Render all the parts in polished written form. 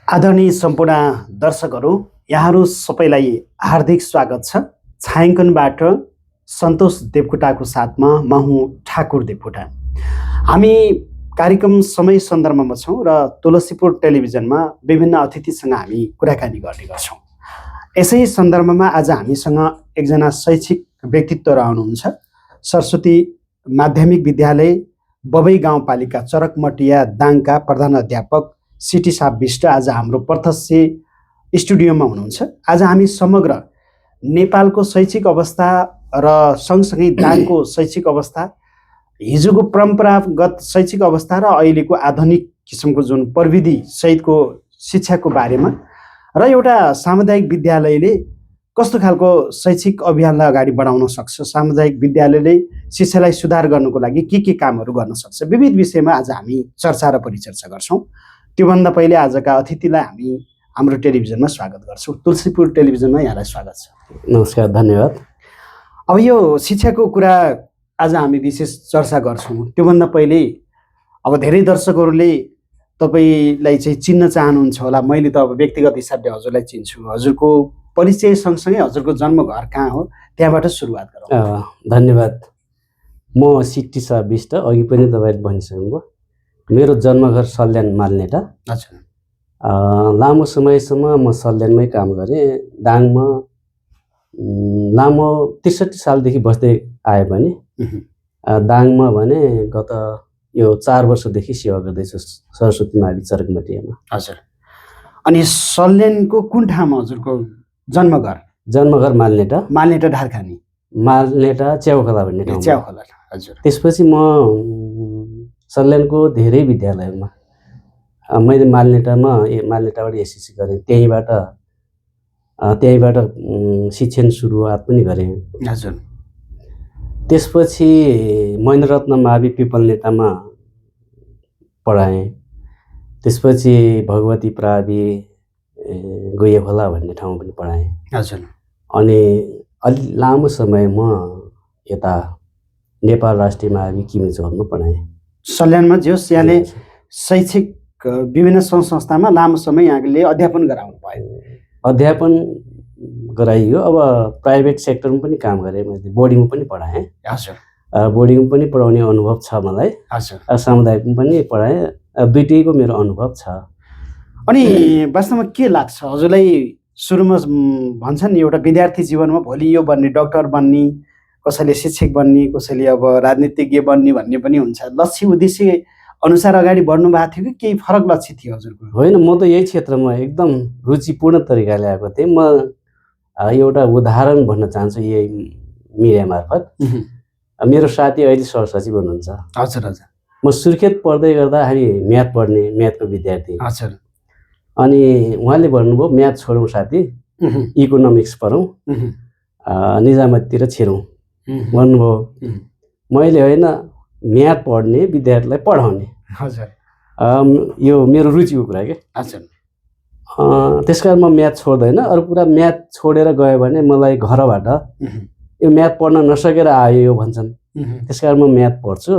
आदरणीय सम्पूर्ण दर्शकहरू, यहाँहरू सबैलाई हार्दिक स्वागत छ। छायाङ्कनबाट सन्तोष देवकोटाको साथमा म हुँ ठाकुर देवकोटा। हामी कार्यक्रम समय सन्दर्भमा छौँ र तुलसीपुर टेलिभिजनमा विभिन्न अतिथिसँग हामी कुराकानी गर्ने गर्छौँ। यसै सन्दर्भमा आज हामीसँग एकजना शैक्षिक व्यक्तित्व रहनुहुन्छ। सरस्वती माध्यमिक विद्यालय बबई गाउँपालिका चरकमटिया दाङका प्रधान अध्यापक सिटी साहब विष्ट आज हाम्रो प्रत्यक्ष स्टुडियोमा हुनुहुन्छ। आज हामी समग्र नेपालको शैक्षिक अवस्था र सँगसँगै दाङको शैक्षिक अवस्था, हिजोको परम्परागत शैक्षिक अवस्था र अहिलेको आधुनिक किसिमको जुन प्रविधि सहितको शिक्षाको बारेमा र एउटा सामुदायिक विद्यालयले कस्तो खालको शैक्षिक अभियानलाई अगाडि बढाउन सक्छ, सामुदायिक विद्यालयले शिक्षालाई सुधार गर्नको लागि के कामहरू गर्न सक्छ, विविध विषयमा आज हामी चर्चा र परिचर्चा गर्छौँ। त्योभन्दा पहिले आजका अतिथिलाई हामी हाम्रो टेलिभिजनमा स्वागत गर्छौँ। तुलसीपुर टेलिभिजनमा यहाँलाई स्वागत छ। नमस्कार, धन्यवाद। अब यो शिक्षाको कुरा आज हामी विशेष चर्चा गर्छौँ। त्योभन्दा पहिले अब धेरै दर्शकहरूले तपाईँलाई चाहिँ चिन्न चाहनुहुन्छ होला। मैले त अब व्यक्तिगत हिसाबले हजुरलाई चिन्छु। हजुरको परिचय सँगसँगै हजुरको जन्मघर कहाँ हो त्यहाँबाट सुरुवात गरौँ। धन्यवाद। म सिटी साहब विष्ट, अघि पनि तपाईँले भनिसक्नुभयो। मेरो जन्मघर सल्यान मालनेटा। अच्छा। लामो समयसम्म म सल्यानमै काम गरेँ। दाङमा लामो ६३ सालदेखि बस्दै आएँ भने दाङमा भने गत यो 4 वर्षदेखि सेवा गर्दैछु सरस्वती मावि चरकमटियामा। हजुर। अनि सल्यानको कुन ठाउँमा हजुरको जन्मघर? जन्मघर मालनेटा। मालनेटा ढारखानी। मालनेटा च्याउखोला भन्ने ठाउँ। च्याउखोला। हजुर। त्यसपछि म सल्यानको धेरै विद्यालयमा मैले मालनेटाबाट एसएससी गरेँ। त्यहीँबाट शिक्षण सुरुवात पनि गरेँ। हजुर। त्यसपछि महेन्द्ररत्न मावि पिपलनेटामा पढाएँ। त्यसपछि भगवती प्रावि गोयाखोला भन्ने ठाउँमा पनि पढाएँ। हजुर। अनि अलि लामो समय म यता नेपाल राष्ट्रिय मावि किमिचौरमा पढाएँ। सल्यानमा जोस् यहाँले शैक्षिक विभिन्न सङ्घ संस्थामा लामो समय यहाँले अध्यापन गराउनु भयो। अध्यापन गराइयो। अब प्राइभेट सेक्टरमा पनि काम गरेँ। मैले बोर्डिङमा पनि पढाएँ। हजुर। बोर्डिङमा पनि पढाउने अनुभव छ मलाई। हजुर। सामुदायिकमा पनि पढाएँ। दुईटैको मेरो अनुभव छ। अनि वास्तवमा के लाग्छ हजुरलाई? सुरुमा भन्छन् एउटा विद्यार्थी जीवनमा भोलि यो बन्ने, डक्टर बन्ने, कसैले शिक्षक बन्ने, कसैले अब राजनीतिज्ञ बन्ने भन्ने पनि हुन्छ। लक्ष्य उद्देश्य अनुसार अगाडि बढ्नु भएको थियो कि केही फरक लक्ष्य थियो हजुरको? होइन, म त यही क्षेत्रमा एकदम रुचिपूर्ण तरिकाले आएको थिएँ। म एउटा उदाहरण भन्न चाहन्छु यही मिडिया मार्फत। मेरो साथी अहिले सहसचिव हुनुहुन्छ। हजुर। हजुर। म सुर्खेत पढ्दै गर्दा हामी म्याथको विद्यार्थी। हजुर। अनि उहाँले भन्नुभयो म्याथ छोडौँ साथी, इकोनोमिक्स पढौँ, निजामतीतिर छिरौँ भन्नुभयो। मैले होइन, म्याथ पढ्ने विद्यार्थीलाई पढाउने। हजुर। यो मेरो रुचिको कुरा के। हजुर। त्यस कारण म म्याथ छोड्दैन। अरू कुरा म्याथ छोडेर गयो भने मलाई घरबाट यो म्याथ पढ्न नसकेर आयो यो भन्छन्। त्यस कारण म म्याथ पढ्छु,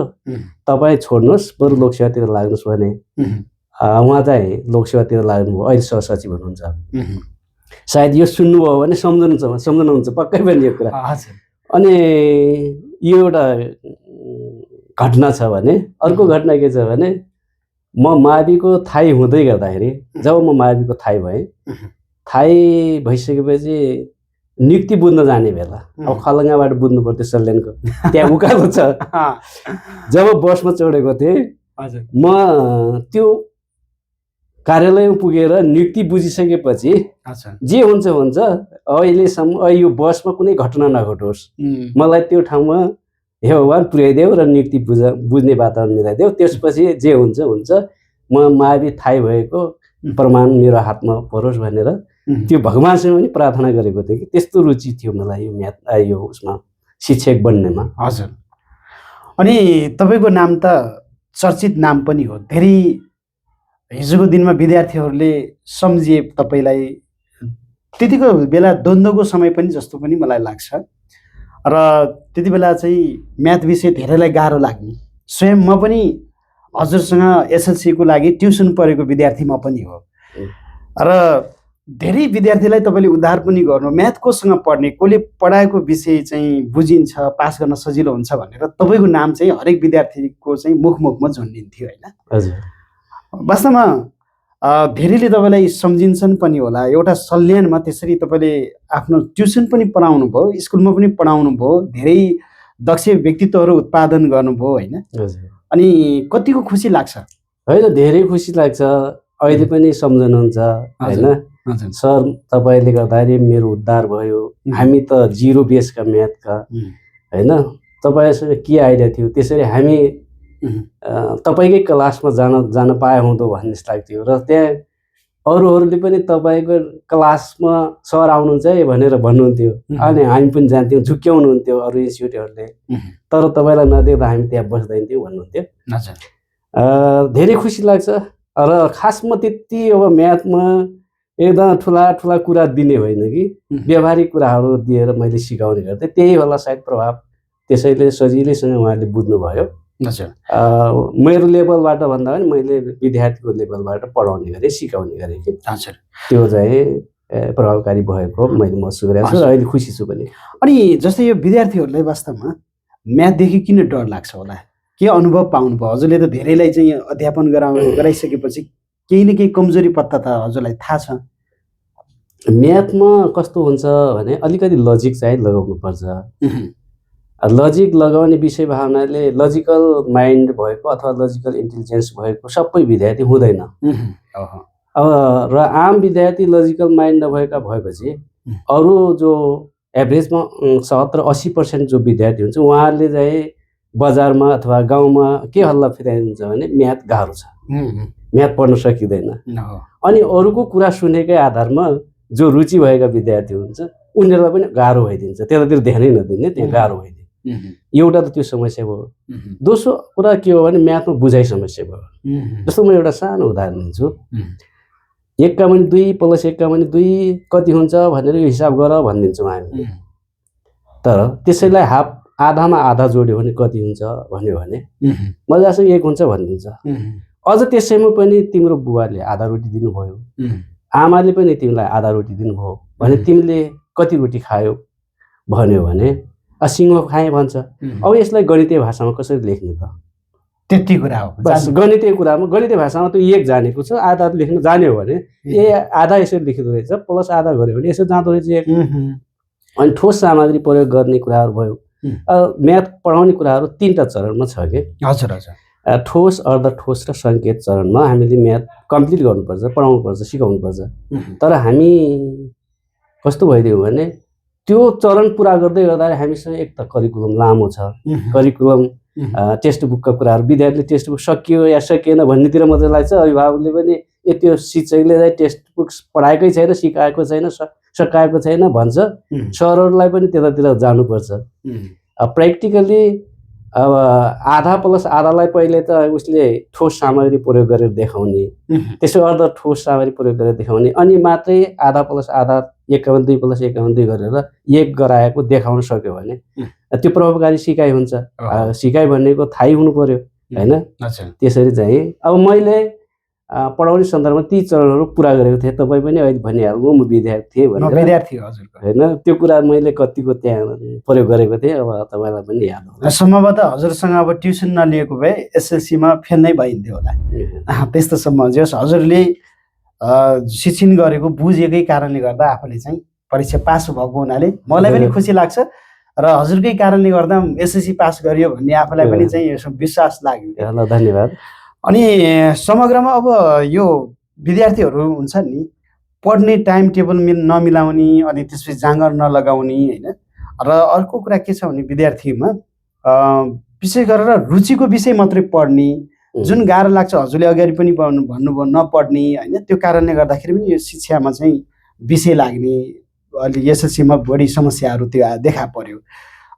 तपाईँ छोड्नुहोस्, बरु लोकसेवातिर लाग्नुहोस् भने उहाँ चाहिँ लोकसेवातिर लाग्नुभयो। अहिले सहसचिव हुनुहुन्छ। सायद यो सुन्नुभयो भने सम्झनुहुन्छ पक्कै पनि यो कुरा। अनि यो एउटा घटना छ भने अर्को घटना के छ भने म माविको थाई हुँदै गर्दाखेरि, जब म माविको थाई भएँ, थाई भइसकेपछि नियुक्ति बुझ्न जाने बेला, अब खलङ्गाबाट बुझ्नु पर्थ्यो सल्यानको, त्यहाँ उकालो छ। जब बसमा चढेको थिएँ म, त्यो कार्यालयमा पुगेर नियुक्ति बुझिसकेपछि जे हुन्छ हुन्छ, अहिलेसम्म यो बसमा कुनै घटना नघटोस्, मलाई त्यो ठाउँमा हे भगवान् पुर्याइदेऊ र नियुक्ति बुझ्ने वातावरण मिलाइदेऊ। त्यसपछि जे हुन्छ हुन्छ, म मावि थाई भएको प्रमाण मेरो हातमा परोस् भनेर त्यो भगवान्सँग पनि प्रार्थना गरेको थिएँ कि त्यस्तो रुचि थियो मलाई यो म्याथ यो उसमा शिक्षक बन्नेमा। हजुर। अनि तपाईँको नाम त चर्चित नाम पनि हो। धेरै हिजोको दिनमा विद्यार्थीहरूले सम्झिए तपाईँलाई। त्यतिको बेला द्वन्द्वको समय पनि जस्तो पनि मलाई लाग्छ। र त्यति बेला चाहिँ म्याथ विषय धेरैलाई गाह्रो लाग्ने। स्वयं म पनि हजुरसँग एसएलसीको लागि ट्युसन पढेको विद्यार्थी म पनि हो। र धेरै विद्यार्थीलाई तपाईँले उद्धार पनि गर्नु, म्याथ कोसँग पढ्ने, कसले पढाएको विषय चाहिँ बुझिन्छ, पास गर्न सजिलो हुन्छ भनेर तपाईँको नाम चाहिँ हरेक विद्यार्थीको चाहिँ मुखमा झुन्डिन्थ्यो होइन। हजुर, वास्तवमा धेरैले तपाईँलाई सम्झिन्छन् पनि होला। एउटा सल्यानमा त्यसरी तपाईँले आफ्नो ट्युसन पनि पढाउनु भयो, स्कुलमा पनि पढाउनु भयो, धेरै दक्ष व्यक्तित्वहरू उत्पादन गर्नुभयो होइन। हजुर। अनि कतिको खुसी लाग्छ? होइन, धेरै खुसी लाग्छ। अहिले पनि सम्झनुहुन्छ होइन, सर तपाईँले गर्दाखेरि मेरो उद्धार भयो। हामी त 0 बेसका म्याथका होइन, तपाईँसँग के आइडिया थियो, त्यसरी हामी तपाईँकै क्लासमा जान पाए हुँदो भन्ने जस्तो लाग्थ्यो। र त्यहाँ अरूहरूले पनि तपाईँको क्लासमा सर आउनुहुन्छ है भनेर भन्नुहुन्थ्यो, अनि हामी पनि जान्थ्यौँ, झुक्क्याउनुहुन्थ्यो अरू इन्स्टिट्युटहरूले, तर तपाईँलाई नदेख्दा हामी त्यहाँ बस्दैनथ्यौँ भन्नुहुन्थ्यो। धेरै खुसी लाग्छ। र खासमा त्यति अब म्याथमा एकदम ठुला ठुला कुरा दिने होइन कि व्यावहारिक कुराहरू दिएर मैले सिकाउने गर्थेँ, त्यही होला सायद प्रभाव। त्यसैले सजिलैसँग उहाँले बुझ्नुभयो। मेरो लेभलबाट भन्दा पनि मैले विद्यार्थीको लेभलबाट पढाउने गरेँ, सिकाउने गरेँ कि त्यो चाहिँ प्रभावकारी भएको मैले महसुस गरेको छु र अहिले खुसी छु पनि। अनि जस्तै यो विद्यार्थीहरूलाई वास्तवमा म्याथदेखि किन डर लाग्छ होला? के अनुभव पाउनुभयो? हजुरले त धेरैलाई चाहिँ अध्यापन गराइसकेपछि केही न केही कमजोरी पत्ता त हजुरलाई थाहा छ। म्याथमा कस्तो हुन्छ भने अलिकति लजिक चाहिँ लगाउनुपर्छ। लजिक लगाउने विषय भावनाले लजिकल माइन्ड भएको अथवा लजिकल इन्टेलिजेन्स भएको सबै विद्यार्थी हुँदैन। अब र आम विद्यार्थी लजिकल माइन्ड नभएका भएपछि अरू जो एभरेजमा 70-80% जो विद्यार्थी हुन्छ उहाँहरूले चाहिँ बजारमा अथवा गाउँमा के हल्ला फिराइदिन्छ भने म्याथ गाह्रो छ, म्याथ पढ्न सकिँदैन। अनि अरूको कुरा सुनेकै आधारमा जो रुचि भएका विद्यार्थी हुन्छ उनीहरूलाई पनि गाह्रो भइदिन्छ, त्यतातिर ध्यानै नदिने, त्यहाँ गाह्रो भइदिन्छ। एउटा त त्यो समस्या भयो। दोस्रो कुरा के हो भने म्याथमा बुझाइ समस्या भयो। जस्तो म एउटा सानो उदाहरण दिन्छु। 1 का मुनि 2 + 1 का मुनि 2 कति हुन्छ भनेर यो हिसाब गर भनिदिन्छौँ हामी। तर त्यसैलाई आधामा आधा जोड्यो भने कति हुन्छ भन्यो भने मजासँग 1 हुन्छ भनिदिन्छ। अझ त्यसैमा पनि तिम्रो बुबाले आधा रोटी दिनुभयो, आमाले पनि तिमीलाई आधा रोटी दिनुभयो भने तिमीले कति रोटी खायो भन्यो भने सिङ्गो खाएँ भन्छ। अब यसलाई गणितीय भाषामा कसरी लेख्ने त? त्यति कुरा हो। बस गणितीय कुरामा गणितीय भाषामा त 1 जानेको छ, आधा लेख्न जान्यो भने आधा यसरी लेखिँदो रहेछ, प्लस आधा गऱ्यो भने यसो जाँदो रहेछ 1। अनि ठोस सामग्री प्रयोग गर्ने कुराहरू भयो। म्याथ पढाउने कुराहरू 3टा चरणमा छ कि। हजुर हजुर। ठोस, अर्धठोस र सङ्केत चरणमा हामीले म्याथ कम्प्लिट गर्नुपर्छ, पढाउनुपर्छ, सिकाउनुपर्छ। तर हामी कस्तो भइदियो भने त्यो चरण पुरा गर्दै गर्दा हामीसँग एक त करिकुलम लामो छ, करिकुलम टेक्स्ट बुकका कुराहरू विद्यार्थीले टेक्स्ट बुक सकियो या सकिएन भन्नेतिर मात्रै लाग्छ। अभिभावकले पनि त्यो शिक्षकले चाहिँ टेक्स्ट बुक पढाएकै छैन, सिकाएको छैन, सकाएको छैन भन्छ। सरहरूलाई पनि त्यतातिर जानुपर्छ। प्र्याक्टिकली अब आधा प्लस आधालाई पहिले त उसले ठोस सामग्री प्रयोग गरेर देखाउने, त्यसो अर्ध ठोस सामग्री प्रयोग गरेर देखाउने, अनि मात्रै आधा प्लस आधा 1 का मुनि 2 + 1 का मुनि 2 गरेर 1 गराएको देखाउन सक्यो भने त्यो प्रभावकारी सिकाइ हुन्छ। सिकाइ भनेको थाहै हुनु पर्यो होइन। त्यसरी चाहिँ अब मैले पढाउने सन्दर्भमा ती चरणहरू पुरा गरेको थिएँ। तपाईँ पनि अहिले भनिहाल्नु म विद्यार्थी थिएँ भनेर। विद्यार्थी हो हजुरको होइन, त्यो कुरा मैले कतिको त्यहाँ प्रयोग गरेको थिएँ, अब तपाईँलाई पनि याद होला। सम्भवतः हजुरसँग अब ट्युसन नलिएको भए एसएलसीमा फेल नै भइन्थ्यो होला। त्यस्तोसम्म जस हजुरले शिक्षण गरेको बुझेकै कारणले गर्दा आफूले चाहिँ परीक्षा पास भएको हुनाले मलाई पनि खुसी लाग्छ र हजुरकै कारणले गर्दा एसएलसी पास गरियो भन्ने आफूलाई पनि चाहिँ विश्वास लाग्यो। ल धन्यवाद। अनि समग्रमा अब यो विद्यार्थीहरू हुन्छ नि पढ्ने टाइम टेबल नमिलाउने, अनि त्यसपछि जाँगर नलगाउने होइन। र अर्को कुरा के छ भने विद्यार्थीमा विशेष गरेर रुचिको विषय मात्रै पढ्ने, जुन गाह्रो लाग्छ हजुरले अगाडि पनि भन्नुभयो नपढ्ने होइन। त्यो कारणले गर्दाखेरि पनि यो शिक्षामा चाहिँ विषय लाग्ने अलि एसएलसीमा बढी समस्याहरू त्यो देखा पर्यो।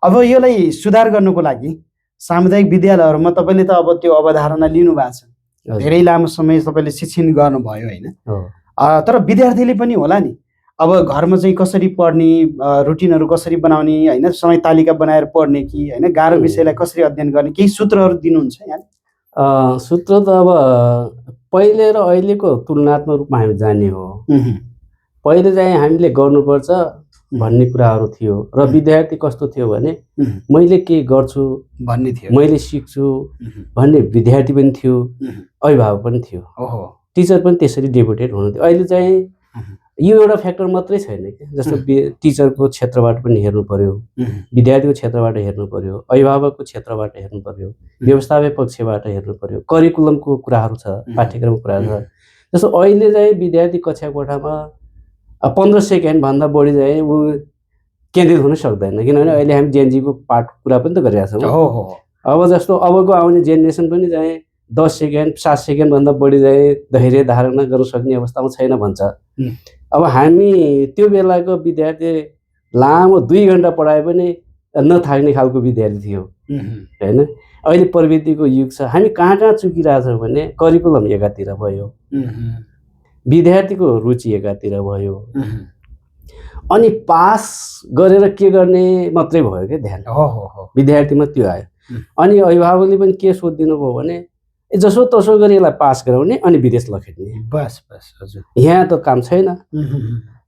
अब यसलाई सुधार गर्नुको लागि सामुदायिक विद्यालयहरूमा तपाईँले त अब त्यो अवधारणा लिनु भएको छ, धेरै लामो समय तपाईँले शिक्षण गर्नुभयो होइन। तर विद्यार्थीले पनि होला नि अब घरमा चाहिँ कसरी पढ्ने, रुटिनहरू कसरी बनाउने होइन, समय तालिका बनाएर पढ्ने कि होइन, गाह्रो विषयलाई कसरी अध्ययन गर्ने, केही सूत्रहरू दिनुहुन्छ यहाँ? सूत्र त अब पहिले र अहिलेको तुलनात्मक रूपमा हामी जाने हो। पहिले चाहिँ हामीले गर्नुपर्छ भन्ने कुराहरू थियो र विद्यार्थी कस्तो थियो भने मैले के गर्छु भन्ने थियो, मैले सिक्छु भन्ने विद्यार्थी पनि थियो, अभिभावक पनि थियो, टिचर पनि त्यसरी डेभोटेड हुनुहुन्थ्यो। अहिले चाहिँ यो एउटा फ्याक्टर मात्रै छैन कि, जस्तो टिचरको क्षेत्रबाट पनि हेर्नु पर्यो, विद्यार्थीको क्षेत्रबाट हेर्नु पर्यो, अभिभावकको क्षेत्रबाट हेर्नु पर्यो, व्यवस्थापक पक्षबाट हेर्नु पर्यो, करिकुलमको कुराहरू छ, पाठ्यक्रमको कुराहरू छ। जस्तो अहिले चाहिँ विद्यार्थी कक्षा कोठामा 15 सेकेन्डभन्दा बढी चाहिँ ऊ केन्द्रित हुन सक्दैन, किनभने अहिले हामी जेनजीको पाठ कुरा पनि त गरिरहेको छौँ। अब जस्तो अबको आउने जेनेरेसन पनि चाहिँ 10 सेकेन्ड 7 सेकेन्डभन्दा बढी चाहिँ धैर्य धारणा गर्न सक्ने अवस्थामा छैन भन्छ। अब हामी त्यो बेलाको विद्यार्थी लामो 2 घन्टा पढाए पनि नथाक्ने खालको विद्यार्थी थियो होइन। अहिले प्रविधिको युग छ, हामी कहाँ कहाँ चुकिरहेछौँ भने करिकुलम एकातिर भयो, विद्यार्थीको रुचि एकातिर भयो, अनि पास गरेर के गर्ने मात्रै भयो क्या ध्यान विद्यार्थीमा त्यो आयो। अनि अभिभावकले पनि के सोधिदिनु भयो भने जसो तसो गरी यसलाई पास गराउने अनि विदेश लखेट्ने, बस हजुर, यहाँ त काम छैन।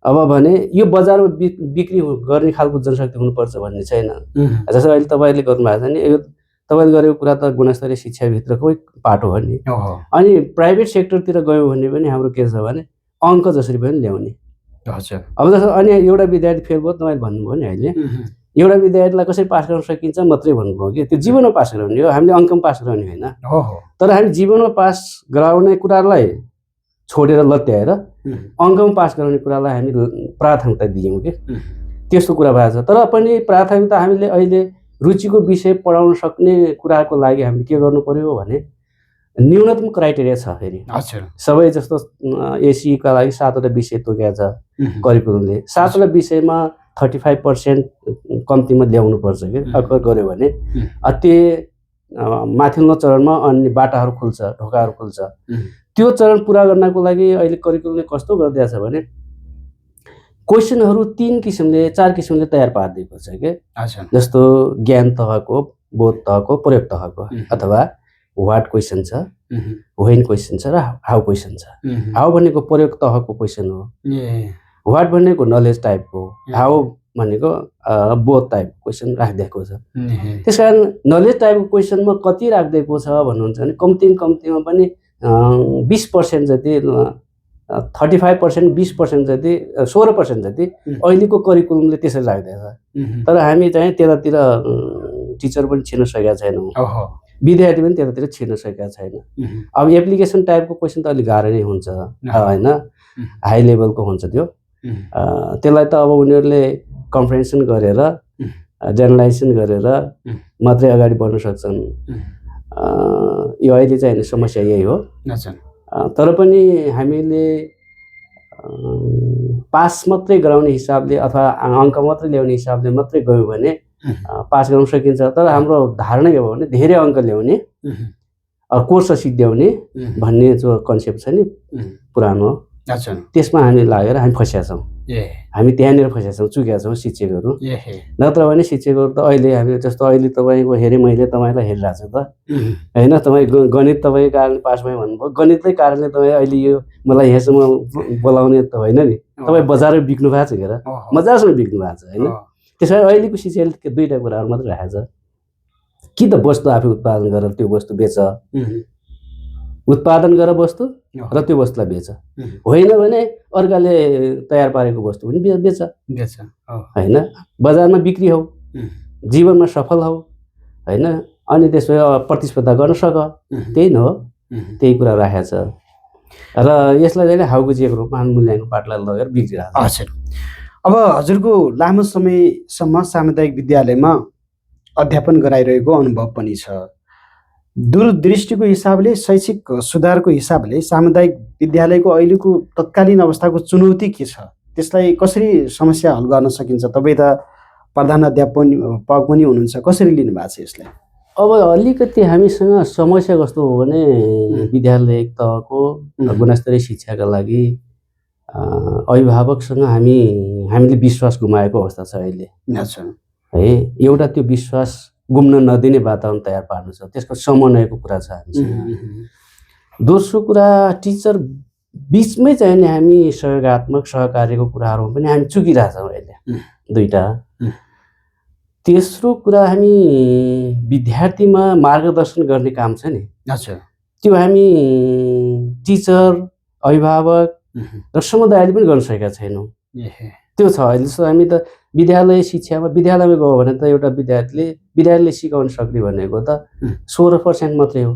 अब भने यो बजारमा बिक्री गर्ने खालको जनशक्ति हुनुपर्छ भन्ने छैन। जस्तो अहिले तपाईँले गर्नुभएको छ नि, यो तपाईँले गरेको कुरा त गुणस्तरीय शिक्षाभित्रकै पाटो हो नि। अनि प्राइभेट सेक्टरतिर गयौँ भने पनि हाम्रो के छ भने अङ्क जसरी पनि ल्याउने। अब जस्तो अनि एउटा विद्यार्थी फेल भयो, तपाईँले भन्नुभयो नि अहिले एउटा विद्यार्थीलाई कसरी पास गर्न सकिन्छ मात्रै भन्नुभयो कि, त्यो जीवनमा पास गराउने हो, हामीले अङ्कमा पास गराउने होइन। तर हामी जीवनमा पास गराउने कुरालाई छोडेर लत्याएर अङ्कमा पास गराउने कुरालाई हामी प्राथमिकता दियौँ कि, त्यस्तो कुरा भएको छ। तर पनि प्राथमिकता हामीले अहिले रुचिको विषय पढाउन सक्ने कुराको लागि हामीले के गर्नु पर्यो भने न्यूनतम क्राइटेरिया छ फेरि। सबै जस्तो एसीका लागि 7वटा विषय तोकेको छ करिकुलमले, 7वटा विषयमा 35% कम्तीमा ल्याउनु पर्छ कि अगर गऱ्यो भने त्यो माथिल्लो चरणमा अन्य बाटाहरू खुल्छ, ढोकाहरू खुल्छ। त्यो चरण पुरा गर्नको लागि अहिले करिकुलमले कस्तो गरिदिएको छ भने क्वेसनहरू 3 किसिमले 4 किसिमले तयार पारिदिएको छ कि, जस्तो ज्ञान तहको, बोध तहको, प्रयोग तहको, अथवा वाट क्वेसन छ, व्हेन क्वेसन छ र हाउ क्वेसन छ। हाउ भनेको प्रयोग तहको क्वेसन हो, वाट भनेको नलेज टाइपको, हाउ भनेको बोथ टाइप क्वेसन राखिदिएको छ। त्यस कारण नलेज टाइपको क्वेसनमा कति राखिदिएको छ भन्नुहुन्छ भने कम्तीमा पनि 20% जति, 35%, 20% जति, 16% जति अहिलेको करिकुलमले त्यसरी राखिदिएको छ। तर हामी चाहिँ त्यतातिर टिचर पनि छिर्न सकेका छैनौँ, विद्यार्थी पनि त्यतातिर छिर्न सकेका छैन। अब एप्लिकेसन टाइपको क्वेसन त अलिक गाह्रो नै हुन्छ होइन, हाई लेभलको हुन्छ त्यो। त्यसलाई त अब उनीहरूले कम्प्रिहेन्सन गरेर जेनरलाइजेसन गरेर मात्रै अगाडि बढ्न सक्छन्। यो अहिले चाहिँ समस्या यही हो। तर पनि हामीले पास मात्रै गराउने हिसाबले अथवा अङ्क मात्रै ल्याउने हिसाबले मात्रै गयो भने पास गराउन सकिन्छ। तर हाम्रो धारणा के हो भने धेरै अङ्क ल्याउने, कोर्स सिद्ध्याउने भन्ने जो कन्सेप्ट छ नि पुरानो, त्यसमा हामी लागेर हामी फँसेका छौँ। हामी त्यहाँनिर फँसेका छौँ, चुकेका छौँ शिक्षकहरू। नत्र भने शिक्षकहरू त अहिले हामी जस्तो अहिले तपाईँको हेरेँ, मैले तपाईँलाई हेरिरहेको छु त होइन, तपाईँ गणित तपाईँको कारणले पास भयो भन्नुभयो, गणितकै कारणले तपाईँ अहिले यो मलाई यहाँसम्म बोलाउने त होइन नि, तपाईँ बजारमा बिक्नु भएको छ के र, मजासँग बिक्नु भएको छ होइन। त्यसै कारण अहिलेको शिक्षाले 2टा कुराहरू मात्रै राखेको छ कि त वस्तु आफै उत्पादन गरेर त्यो वस्तु बेच, उत्पादन गरेर वस्तु र त्यो वस्तुलाई बेच, होइन भने अर्काले तयार पारेको वस्तु पनि बेच होइन। बजारमा बिक्री हो, जीवनमा सफल हो होइन, अनि त्यसपछि प्रतिस्पर्धा गर्न सक, त्यही न हो, त्यही कुरा राखेको छ। र यसलाई चाहिँ हाउको जिएको रूपमा मूल्याङ्कन पाठलाई लगेर बिग्रिरहेको छ। अब हजुरको लामो समयसम्म सामुदायिक विद्यालयमा अध्यापन गराइरहेको अनुभव पनि छ। दूरदृष्टिको हिसाबले, शैक्षिक सुधारको हिसाबले सामुदायिक विद्यालयको अहिलेको तत्कालीन अवस्थाको चुनौती के छ, त्यसलाई कसरी समस्या हल गर्न सकिन्छ? तपाईँ त प्रधान अध्यापक पनि हुनुहुन्छ, कसरी लिनुभएको छ यसलाई? अब अलिकति हामीसँग समस्या कस्तो हो भने विद्यालय तहको गुणस्तरीय शिक्षाका लागि अभिभावकसँग हामीले विश्वास गुमाएको अवस्था छ अहिले है। एउटा त्यो विश्वास गुम्न नदिने वातावरण तयार पार्नु छ, त्यसको समन्वयको कुरा छ हामीसँग। दोस्रो कुरा टिचर बिचमै चाहिँ नि हामी सहयोगात्मक सहकार्यको कुराहरूमा पनि हामी चुकिरहेछौँ अहिले दुईटा। तेस्रो कुरा हामी विद्यार्थीमा मार्गदर्शन गर्ने काम छ नि, त्यो हामी टिचर अभिभावक र समुदायले पनि गर्न सकेका छैनौँ। त्यो छ अहिले जस्तो हामी त विद्यालय शिक्षामा विद्यालयमा गयो भने त एउटा विद्यार्थीले सिकाउन सक्ने भनेको त 16% मात्रै हो।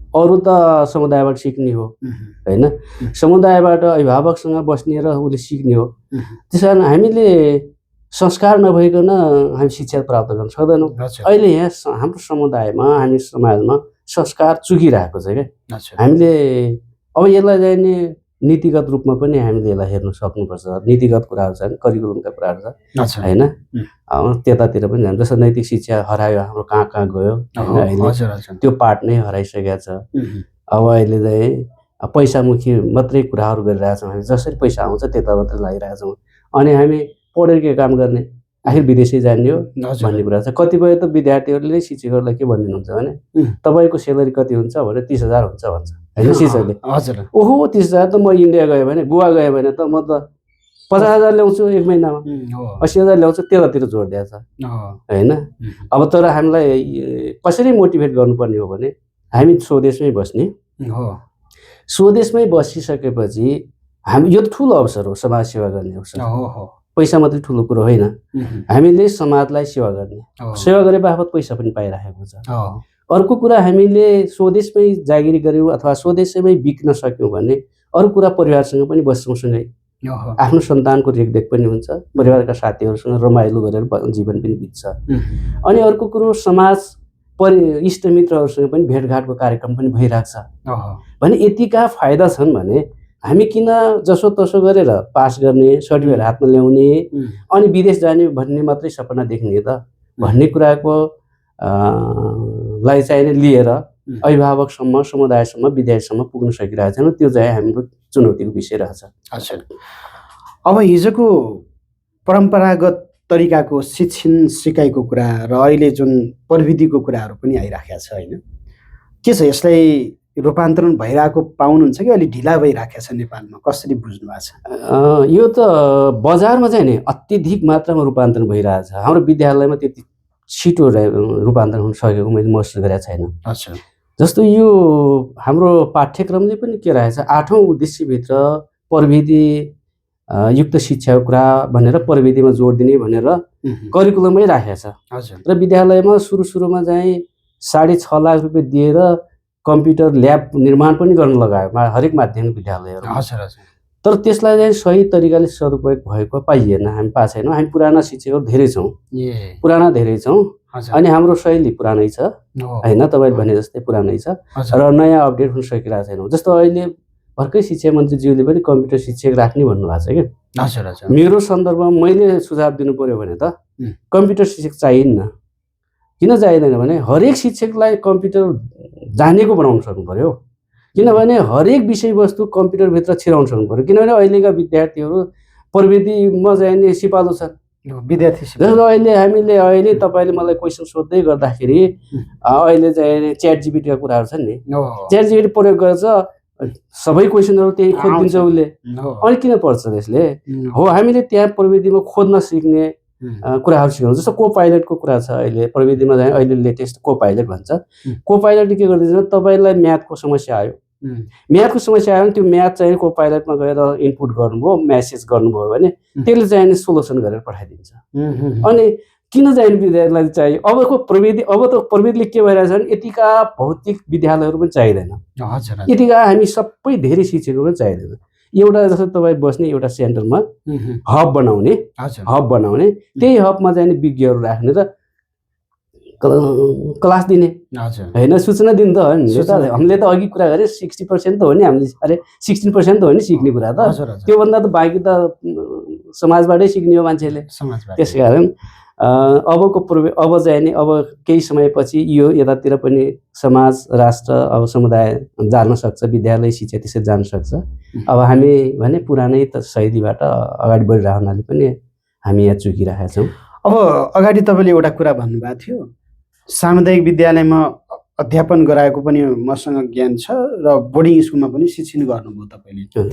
अरू त समुदायबाट सिक्ने हो होइन, समुदायबाट अभिभावकसँग बस्ने र उसले सिक्ने हो। त्यस कारण हामीले संस्कार नभइकन हामी शिक्षा प्राप्त गर्न सक्दैनौँ। अहिले यहाँ हाम्रो समुदायमा हामी समाजमा संस्कार चुकिरहेको छ क्या। हामीले अब यसलाई चाहिँ नि नीतिगत रूपमा पनि हामीले यसलाई हेर्न सक्नुपर्छ। नीतिगत कुराहरू छन्, करिकुलमका कुराहरू छ होइन, त्यतातिर पनि जान्छ। जस्तो नैतिक शिक्षा हरायो, हाम्रो कहाँ कहाँ गयो होइन, अहिले त्यो पाठ नै हराइसकेको छ। अब अहिले चाहिँ पैसामुखी मात्रै कुराहरू गरिरहेछौँ हामी, जसरी पैसा आउँछ त्यता मात्रै लागिरहेछौँ। अनि हामी पढेर के काम गर्ने, आखिर विदेशै जाने हो भन्ने कुरा छ। कतिपय त विद्यार्थीहरूले शिक्षकहरूलाई के भनिदिनुहुन्छ भने तपाईँको सेलरी कति हुन्छ भने 30,000 हुन्छ भन्छ होइन शिक्षकले। ओहो 30,000 त म इन्डिया गएँ भने, गोवा गएँ भने त म त 50,000 ल्याउँछु एक महिनामा, 80,000 ल्याउँछु, त्यतातिर जोड दिएछ होइन। अब तर हामीलाई कसरी मोटिभेट गर्नुपर्ने हो भने हामी स्वदेशमै बस्ने, स्वदेशमै बसिसकेपछि हामी यो ठुलो अवसर हो, समाज सेवा गर्ने अवसर। पैसा मात्रै ठुलो कुरो होइन, हामीले समाजलाई सेवा गर्ने, सेवा गरे बापत पैसा पनि पाइरहेको छ। अर्को कुरा हामीले स्वदेशमै जागिरी गऱ्यौँ अथवा स्वदेशमै बिक्न सक्यौँ भने अरू कुरा परिवारसँग पनि बस्छौँ सँगै, आफ्नो सन्तानको रेखदेख पनि हुन्छ, परिवारका साथीहरूसँग रमाइलो गरेर जीवन पनि बित्छ। अनि अर्को कुरो समाज इष्टमित्रहरूसँग पनि भेटघाटको कार्यक्रम पनि भइरहेको छ भने यतिका फाइदा छन् भने हामी किन जसो तसो गरेर पास गर्ने, सर्टिफिकेट हातमा ल्याउने अनि विदेश जाने भन्ने मात्रै सपना देख्ने त भन्ने कुराको लाई चाहिँ लिएर अभिभावकसम्म, समुदायसम्म, विद्यार्थीसम्म पुग्न सकिरहेको छैन। त्यो चाहिँ हाम्रो चुनौतीको विषय रहेछ। अब हिजोको परम्परागत तरिकाको शिक्षण सिकाइको कुरा र अहिले जुन प्रविधिको कुराहरू पनि आइराखेको छ होइन, के छ यसलाई रूपान्तरण भइरहेको पाउनुहुन्छ कि अलि ढिला भइराखेको छ नेपालमा, कसरी बुझ्नु भएको छ? यो त बजारमा चाहिँ नि अत्यधिक मात्रामा रूपान्तरण भइरहेको छ। हाम्रो विद्यालयमा त्यति छिटो रूपान्तरण हुन सकेको मैले महसुस गरेको छैन। जस्तो यो हाम्रो पाठ्यक्रमले पनि के रहेछ, 8औं उद्देश्यभित्र प्रविधि युक्त शिक्षाको कुरा भनेर प्रविधिमा जोड दिने भनेर करिकुलमै राखेको छ। र विद्यालयमा सुरुमा चाहिँ 6.5 लाख रुपियाँ दिएर कम्प्युटर ल्याब निर्माण पनि गर्न लगायो हरेक माध्यमिक विद्यालयहरू। तर त्यसलाई चाहिँ सही तरिकाले सदुपयोग भएको पाइएन, हामी पाएको छैनौँ। हामी पुराना शिक्षकहरू धेरै छौँ अनि हाम्रो शैली पुरानै छ होइन, तपाईँले भने जस्तै पुरानै छ र नयाँ अपडेट हुन सकिरहेको छैनौँ। जस्तो अहिले भर्खरै शिक्षा मन्त्रीज्यूले पनि कम्प्युटर शिक्षक राख्ने भन्नुभएको छ क्या। मेरो सन्दर्भमा मैले सुझाव दिनु पर्यो भने त कम्प्युटर शिक्षक चाहिन्न। किन चाहिँदैन भने हरेक शिक्षकलाई कम्प्युटर जानेको बनाउन सक्नु पर्यो, किनभने हरेक विषयवस्तु कम्प्युटरभित्र छिराउन सक्नु पर्यो। किनभने अहिलेका विद्यार्थीहरू प्रविधिमा चाहिँ सिपालु छन् विद्यार्थी। जस्तो अहिले तपाईँले मलाई क्वेसन सोध्दै गर्दाखेरि अहिले चाहिँ च्याट जिपिटीका कुराहरू छन् नि, च्याट जिपिटी प्रयोग गरेर सबै क्वेसनहरू त्यही खोजिदिन्छ उसले। अनि किन पर्छ त्यसले? हो हामीले त्यहाँ प्रविधिमा खोज्न सिक्ने कुराहरू सिकाउँछ। जस्तो को पाइलटको कुरा छ अहिले प्रविधिमा चाहिँ अहिले लेटेस्ट को पाइलट भन्छ। को पाइलटले के गर्दैछ, तपाईँलाई म्याथको समस्या आयो, म्याथको समस्या आयो भने त्यो म्याथ चाहिँ को पाइलटमा गएर इनपुट गर्नुभयो, म्यासेज गर्नुभयो भने त्यसले चाहिँ सोल्युसन गरेर पठाइदिन्छ। अनि किन चाहिँ विद्यार्थीलाई चाहियो अब त प्रविधिले के भइरहेछ भने यतिका भौतिक विद्यालयहरू पनि चाहिँदैन, यतिका हामी सबै धेरै शिक्षकहरू पनि चाहिँदैन। एउटा जस्तो तपाईँ बस्ने एउटा सेन्टरमा हब बनाउने, त्यही हबमा चाहिँ विज्ञहरू राख्ने र क्लास दिने होइन, सूचना दिनु त हो नि। हामीले त अघि कुरा गरेँ 60% त हो नि, हामीले 16% त हो नि सिक्ने कुरा त, त्योभन्दा त बाँकी त समाजबाटै सिक्ने हो मान्छेले। त्यस कारण अब चाहिँ नि अब केही समयपछि यो यतातिर पनि समाज, राष्ट्र, अब समुदाय जान सक्छ, विद्यालय शिक्षा त्यसरी जान सक्छ। अब हामी भने पुरानै त शैलीबाट अगाडि बढिरहनाले पनि हामी यहाँ चुकिरहेका छौँ। अब अगाडि तपाईँले एउटा कुरा भन्नुभएको थियो, सामुदायिक विद्यालयमा अध्यापन गराएको पनि मसँग ज्ञान छ र बोर्डिङ स्कुलमा पनि शिक्षण गर्नुभयो तपाईँले।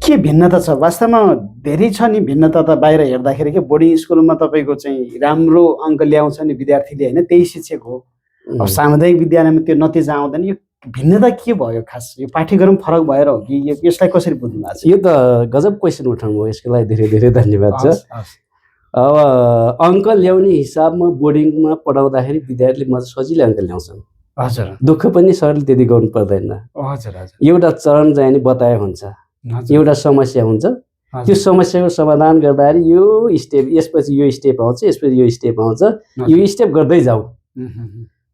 के भिन्नता छ वास्तवमा? धेरै छ नि भिन्नता त बाहिर हेर्दाखेरि के बोर्डिङ स्कुलमा तपाईँको चाहिँ राम्रो अङ्क ल्याउँछ नि विद्यार्थीले होइन, त्यही शिक्षक हो। अब सामुदायिक विद्यालयमा त्यो नतिजा आउँदैन। यो भिन्नता के भयो खास? यो पाठ्यक्रम फरक भएर हो कि यसलाई कसरी बुझ्नु भएको छ? यो त गजब क्वेसन उठाउनु भयो, यसको लागि धेरै धेरै धन्यवाद छ। अब अङ्क ल्याउने हिसाबमा बोर्डिङमा पढाउँदाखेरि विद्यार्थीले म सजिलै अङ्क ल्याउँछन्। हजुर। दुःख पनि सरले त्यति गर्नु पर्दैन। हजुर हजुर। एउटा चरण चाहिँ नि बताए हुन्छ, एउटा समस्या हुन्छ, त्यो समस्याको समाधान गर्दाखेरि यो स्टेप, यसपछि यो स्टेप आउँछ, यसपछि यो स्टेप आउँछ, यो स्टेप गर्दै जाऊ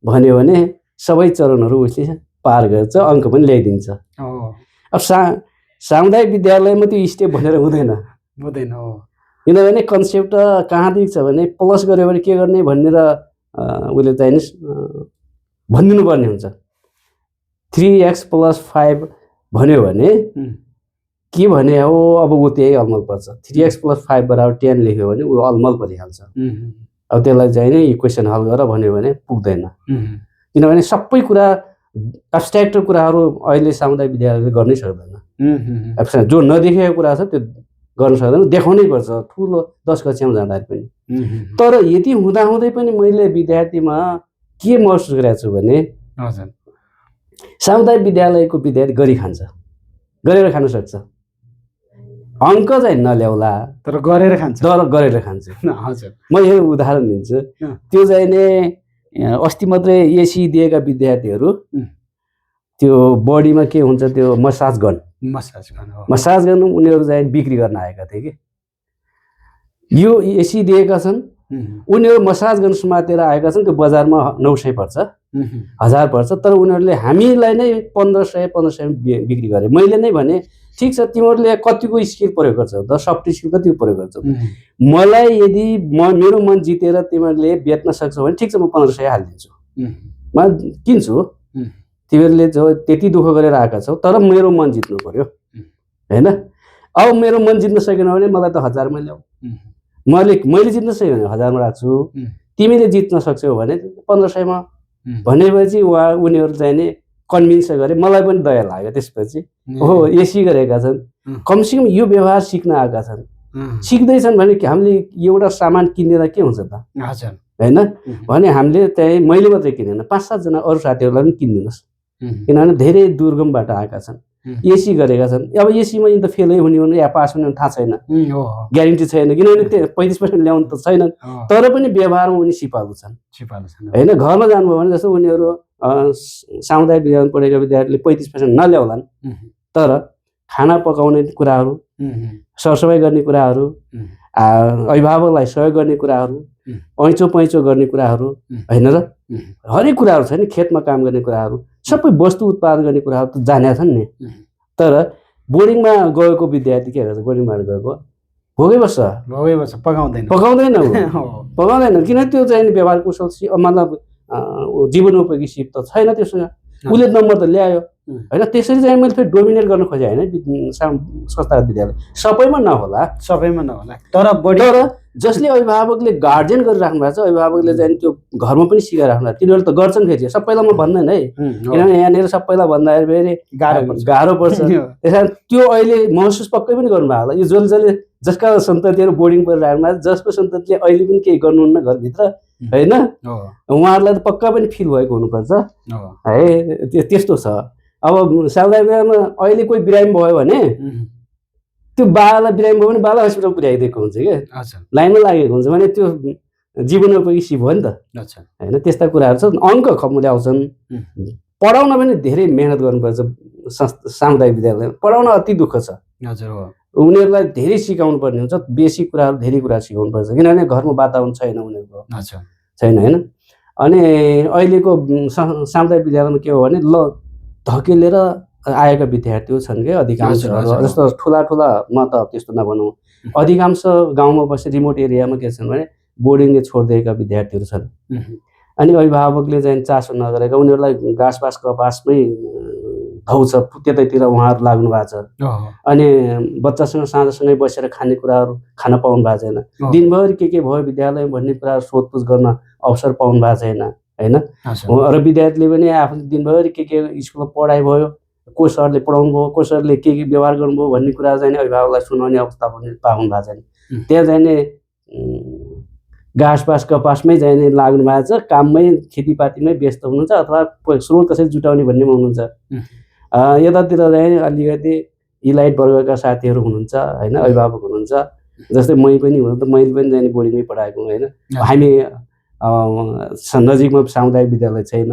भन्यो भने सबै चरणहरू उसले पार गर्छ, अङ्क पनि ल्याइदिन्छ। अब सामुदायिक विद्यालयमा त्यो स्टेप भनेर हुँदैन। किनभने कन्सेप्ट कहाँदेखि छ भने प्लस गऱ्यो भने के गर्ने भनेर उसले चाहिँ नि भनिदिनु पर्ने हुन्छ। 3x + 5 भन्यो भने के भने हो, अब ऊ त्यही अलमल पर्छ। 3x + 5 = 10 लेख्यो भने ऊ अलमल परिहाल्छ। अब त्यसलाई चाहिँ नि इक्वेसन हल गर भन्यो भने पुग्दैन। किनभने सबै कुरा एब्स्ट्र्याक्ट कुराहरू अहिले सामुदायिक विद्यालयले गर्नै सक्दैन। एब्स्ट्र्याक्ट जो नदेखेको कुरा छ त्यो गर्न सक्दैन, देखाउनै पर्छ ठुलो 10 कक्षामा जाँदाखेरि पनि। तर यति हुँदाहुँदै पनि मैले विद्यार्थीमा के महसुस गरेको छु भने सामुदायिक विद्यालयको विद्यार्थी गरी खान्छ, गरेर खान सक्छ। अङ्क चाहिँ नल्याउला तर गरेर खान्छ। हजुर। म यो उदाहरण दिन्छु। त्यो चाहिँ नि अस्ति मात्रै एसी दिएका विद्यार्थीहरू त्यो बडीमा के हुन्छ त्यो मसाज गर्न उनीहरू चाहिँ बिक्री गर्न आएका थिए कि। यो एसी दिएका छन्, उनीहरू मसाज गर्न समातेर आएका छन्। त्यो बजारमा 900 पर्छ, 1000 पर्छ, तर उनीहरूले हामीलाई नै 1500 बिक्री गरे। मैले नै भने ठिक छ, तिमीहरूले कतिको स्किल प्रयोग गर्छौ त, सफ्ट स्किल कतिको प्रयोग गर्छौ, मलाई यदि मेरो मन जितेर तिमीहरूले बेच्न सक्छौ भने ठिक छ, म 1500 हालिदिन्छु, म किन्छु। तिमीहरूले जो त्यति दुःख गरेर आएका छौ, तर मेरो मन जित्नु पर्यो हैन। अब मेरो मन जित्न सकेन भने मलाई त 1000 मा ल्याऊ। मैले जित्न सकेँ भने 1000 मा राख्छु, तिमीले जित्न सक्छौ भने 1500 मा भनेपछि उनीहरू चाहिँ नि कन्भिन्स गरे। मलाई पनि दया लाग्यो। त्यसपछि हो एसी गरेका छन्, कमसेकम यो व्यवहार सिक्न आएका छन्, सिक्दैछन् भने हामीले एउटा सामान किनेर के हुन्छ त हैन भने हामीले चाहिँ मैले मात्रै किनेन, 5-7 जना अरू साथीहरूलाई पनि किनिदिनुहोस्। किनभने धेरै दुर्गमबाट आएका छन्, एसी गरेका छन्। अब एसीमा त फेलै हुने हो या पास हुने थाहा छैन, ग्यारेन्टी छैन। किनभने 35% ल्याउनु त छैन, तर पनि व्यवहारमा उनी सिपालु छन् हैन। घरमा जानुभयो भने जस्तो उनीहरू सामुदायिक विद्यालयमा पढेका विद्यार्थीले 35% नल्याउलान्, तर खाना पकाउने कुराहरू, सरसफाइ गर्ने कुराहरू, अभिभावकलाई सहयोग गर्ने कुराहरू, ऐँचो पैँचो गर्ने कुराहरू हैन र हरेक कुराहरू छ नि, खेतमा काम गर्ने कुराहरू, सबै वस्तु उत्पादन गर्ने कुराहरू त जानेका छन् नि। तर बोर्डिङमा गएको विद्यार्थी के गर्छ, बोर्डिङमा गएको भोगै बस्छ, पकाउँदैन। किन त्यो चाहिँ व्यवहार कुशल मतलब जीवनोपयोगी सिप त छैन त्योसँग, उसले नम्बर त ल्यायो हैन। त्यसरी चाहिँ मैले फेरि डोमिनेट गर्न खोजेँ हैन संस्थागत विद्यालय, सबैमा नहोला, तर जसले अभिभावकले गार्जियन गरिराख्नु भएको छ, अभिभावकले चाहिँ त्यो घरमा पनि सिकाइराख्नु भएको, तिनीहरू त गर्छन्। फेरि सबैलाई म भन्दैन है, किनभने यहाँनिर सबैलाई भन्दाखेरि फेरि गाह्रो पर्छ। त्यस कारण त्यो अहिले महसुस पक्कै पनि गर्नुभएको होला। यो जसले जसका सन्ततिहरू बोर्डिङ परिराख्नु भएको, जसको सन्ततिले अहिले पनि केही गर्नुहुन्न घरभित्र हैन, उहाँहरूलाई त पक्का पनि फिल भएको हुनुपर्छ है। त्यस्तो छ। अब सामुदायिक विद्यालयमा अहिले कोही बिरामी भयो भने त्यो बाबालाई बिरामी भयो भने बाबा हस्पिटल पुर्याइदिएको हुन्छ कि, लाइनमा लागेको हुन्छ भने त्यो जीवनोपयोगी सिप हो नि त हैन। त्यस्ता कुराहरू छ। अङ्क कम ल्याउँछन्, पढाउन पनि धेरै मेहनत गर्नुपर्छ। सामुदायिक विद्यालयमा पढाउन अति दुःख छ। उनीहरूलाई धेरै सिकाउनु पर्ने हुन्छ, बेसिक कुराहरू धेरै कुरा सिकाउनु पर्छ। किनभने घरमा वातावरण छैन उनीहरूको, छैन हैन। अनि अहिलेको सामुदायिक विद्यालयमा के हो भने धकेलेर आएका विद्यार्थीहरू छन् कि अधिकांश। जस्तो ठुला म त त्यस्तो नभनौँ, अधिकांश गाउँमा बस्ने रिमोट एरियामा के छन् भने बोर्डिङले छोडिदिएका विद्यार्थीहरू छन्। अनि अभिभावकले चाहिँ चासो नगरेका, उनीहरूलाई घाँसबास कपासमै धाउँछ, त्यतैतिर उहाँहरू लाग्नु भएको छ। अनि बच्चासँग साँझसँगै बसेर खाने कुराहरू खान पाउनु भएको छैन। दिनभरि के भयो विद्यालय भन्ने कुरा सोधपुछ गर्न अवसर पाउनु भएको छैन होइन। र विद्यार्थीले पनि आफ्नो दिनभरि के स्कुलमा पढाइ भयो, को सरले पढाउनु भयो, को सरले के व्यवहार गर्नुभयो भन्ने कुरा चाहिँ अभिभावकलाई सुनाउने अवस्था पनि पाउनु भएको छैन। त्यहाँ चाहिँ घाँसपास कपासमै चाहिँ लाग्नु भएको छ, काममै खेतीपातीमै व्यस्त हुनुहुन्छ अथवा स्रोत कसरी जुटाउने भन्नेमा हुनुहुन्छ। यतातिर चाहिँ अलिकति इलाइट वर्गका साथीहरू हुनुहुन्छ होइन, अभिभावक हुनुहुन्छ, जस्तै मै पनि हुनु त मैले पनि जाने बोर्डिङमै पढाएको होइन। हामी नजिकमा सामुदायिक विद्यालय छैन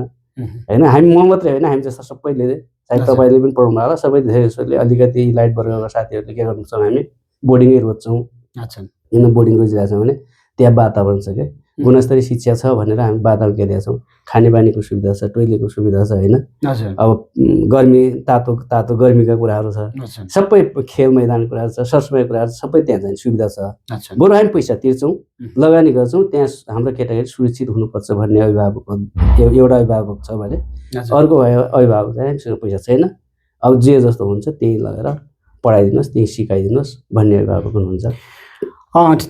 होइन। हामी म मात्रै होइन, हामी जस्तो सबैले सायद तपाईँले पनि पढाउनु होला, सबै धेरैजसोले अलिकति इलाइट वर्गका साथीहरूले के गर्छौँ हामी बोर्डिङै रोज्छौँ। किन बोर्डिङ रोजिरहेको छौँ भने त्यहाँ वातावरण छ क्या, गुणस्तरीय शिक्षा छ भनेर हामी वातावरण दिएका छौँ। खानेपानीको सुविधा छ, टोइलेटको सुविधा छ होइन। अब गर्मी तातो गर्मीका कुराहरू छ, सबै खेल मैदानको कुराहरू छ, सरसफाइको कुराहरू सबै त्यहाँ चाहिँ सुविधा छ। बरु हामी पैसा तिर्छौँ, लगानी गर्छौँ, त्यहाँ हाम्रो केटाकेटी सुरक्षित हुनुपर्छ भन्ने एउटा अभिभावक छ भने अर्को अभिभावक चाहिँ हामीसँग पैसा छैन, अब जे जस्तो हुन्छ त्यही लगेर पढाइदिनुहोस्, त्यही सिकाइदिनुहोस् भन्ने अभिभावक हुनुहुन्छ।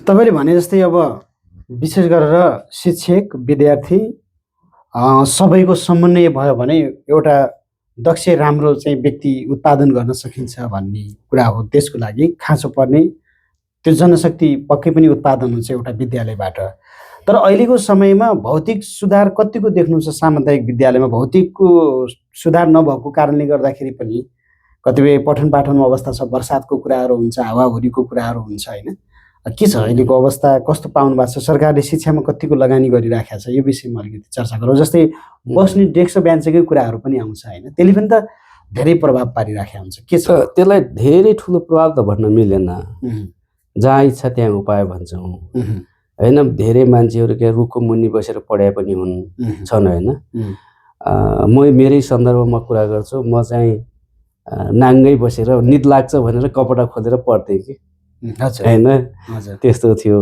तपाईँले भने जस्तै अब विशेष गरेर शिक्षक विद्यार्थी सबैको समन्वय भयो भने एउटा दक्ष राम्रो चाहिँ व्यक्ति उत्पादन गर्न सकिन्छ भन्ने कुरा हो। त्यसको लागि खाँचो पर्ने त्यो जनशक्ति पक्कै पनि उत्पादन हुन्छ एउटा विद्यालयबाट। तर अहिलेको समयमा भौतिक सुधार कतिको देख्नुहुन्छ सामुदायिक विद्यालयमा? भौतिकको सुधार नभएको कारणले गर्दाखेरि पनि कतिपय पठन पाठनको अवस्था छ, बर्सातको कुराहरू हुन्छ, हावाहुरीको कुराहरू हुन्छ होइन। के छ अहिलेको अवस्था, कस्तो पाउनु भएको छ? सरकारले शिक्षामा कतिको लगानी गरिराखेको छ, यो विषयमा अलिकति चर्चा गरौँ। जस्तै बस्ने डेस्क बेन्चकै कुराहरू पनि आउँछ होइन, त्यसले पनि त धेरै प्रभाव पारिराखेको हुन्छ। के छ त्यसलाई धेरै ठुलो प्रभाव त भन्न मिलेन, जहाँ इच्छा त्यहाँ उपाय भन्छौँ होइन। धेरै मान्छेहरू के रुखको मुनि बसेर पढाए पनि छन् होइन। म मेरै सन्दर्भमा कुरा गर्छु, म चाहिँ नाङ्गै बसेर निद लाग्छ भनेर कपडा खोलेर पढ्थेँ कि होइन, त्यस्तो थियो।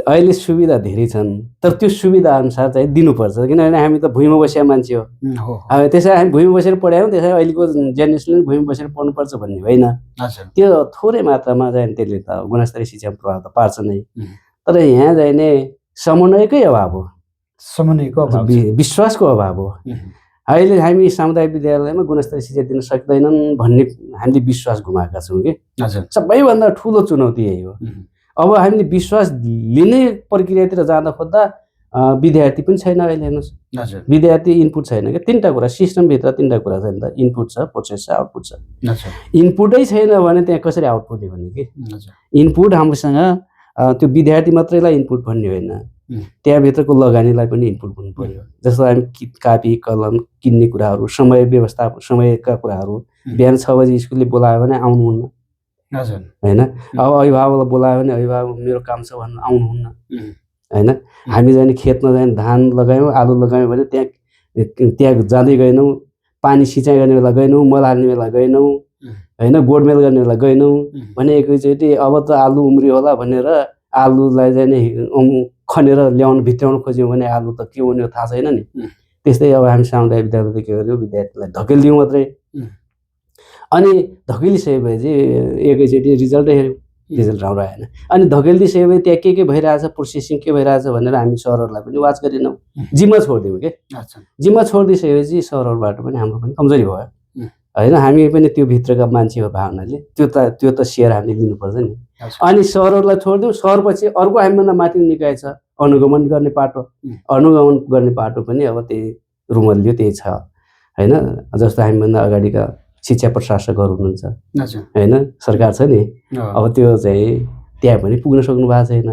अहिले सुविधा धेरै छन्, तर त्यो सुविधा अनुसार चाहिँ दिनुपर्छ, किनभने हामी त भुइँमा बसेका मान्छे हो। त्यसै हामी भुइँमा बसेर पढायौँ, त्यसै अहिलेको जेनेरेसनले भुइँमा बसेर पढ्नुपर्छ भन्ने होइन। त्यो थोरै मात्रामा चाहिँ त्यसले त गुणस्तरीय शिक्षामा प्रभाव त पार्छ नै, तर यहाँ चाहिँ नै समन्वयकै अभाव हो, समन्वयको अभाव, विश्वासको अभाव हो। अहिले हामी सामुदायिक विद्यालयमा गुणस्तरीय शिक्षा दिन सक्दैनन् भन्ने हामीले विश्वास गुमाएका छौँ कि। सबैभन्दा ठुलो चुनौती यही हो। अब हामीले विश्वास लिने प्रक्रियातिर जाँदा खोज्दा विद्यार्थी पनि छैन अहिले। हेर्नुहोस्, विद्यार्थी इनपुट छैन क्या। तिनवटा कुरा सिस्टमभित्र, तिनवटा कुरा छ नि त, इनपुट छ, प्रोसेस छ, आउटपुट छ। इनपुटै छैन भने त्यहाँ कसरी आउटपुट हुने कि? इनपुट हामीसँग त्यो विद्यार्थी मात्रैलाई इनपुट भन्ने होइन, त्यहाँभित्रको लगानीलाई पनि इनपुट हुनु पर्यो। जस्तो हामी कापी कलम किन्ने कुराहरू, समय व्यवस्था, समयका कुराहरू, बिहान 6 बजी स्कुलले बोलायो भने आउनुहुन्न होइन। अब अभिभावकलाई बोलायो भने अभिभावक मेरो काम छ भन्नु आउनुहुन्न होइन। हामी जाने खेतमा जाने धान लगायौँ, आलु लगायौँ भने त्यहाँ जाँदै गएनौँ, पानी सिँचाइ गर्ने बेला गएनौँ, मल हाल्ने बेला गएनौँ होइन, गोडमेल गर्ने बेला गएनौँ भने एकैचोटि अब त आलु उम्रियो होला भनेर आलुलाई चाहिँ खनेर ल्याउनु भित्राउनु खोज्यौँ भने आलु त के हुने हो थाहा छैन नि। त्यस्तै अब हामी सामुदायिक विद्यालयले के गर्यौँ, विद्यार्थीलाई धकेलिदिउँ मात्रै। अनि धकेलिसकेपछि एकैचोटि रिजल्टै हेऱ्यौँ, रिजल्ट राम्रो आएन। अनि धकेलिदिइसकेपछि त्यहाँ के भइरहेछ, प्रोसेसिङ के भइरहेछ भनेर हामी सरहरूलाई पनि वाच गरेनौँ, जिम्मा छोडिदिउँ के। जिम्मा छोडिदिइसकेपछि सरहरूबाट पनि हाम्रो पनि कमजोरी भयो होइन। हामी पनि त्यो भित्रका मान्छे हो भावनाले त्यो त सेयर हामीले दिनुपर्छ नि। अनि सरहरूलाई छोडिदिउँ, सरपछि अर्को हामीभन्दा माथि निकाय छ अनुगमन गर्ने पाटो, अनुगमन गर्ने पाटो पनि अब त्यही रुमल्यो त्यही छ होइन। जस्तो हामीभन्दा अगाडिका शिक्षा प्रशासकहरू हुनुहुन्छ होइन, सरकार छ नि, अब त्यो चाहिँ त्यहाँ पनि पुग्न सक्नु भएको छैन।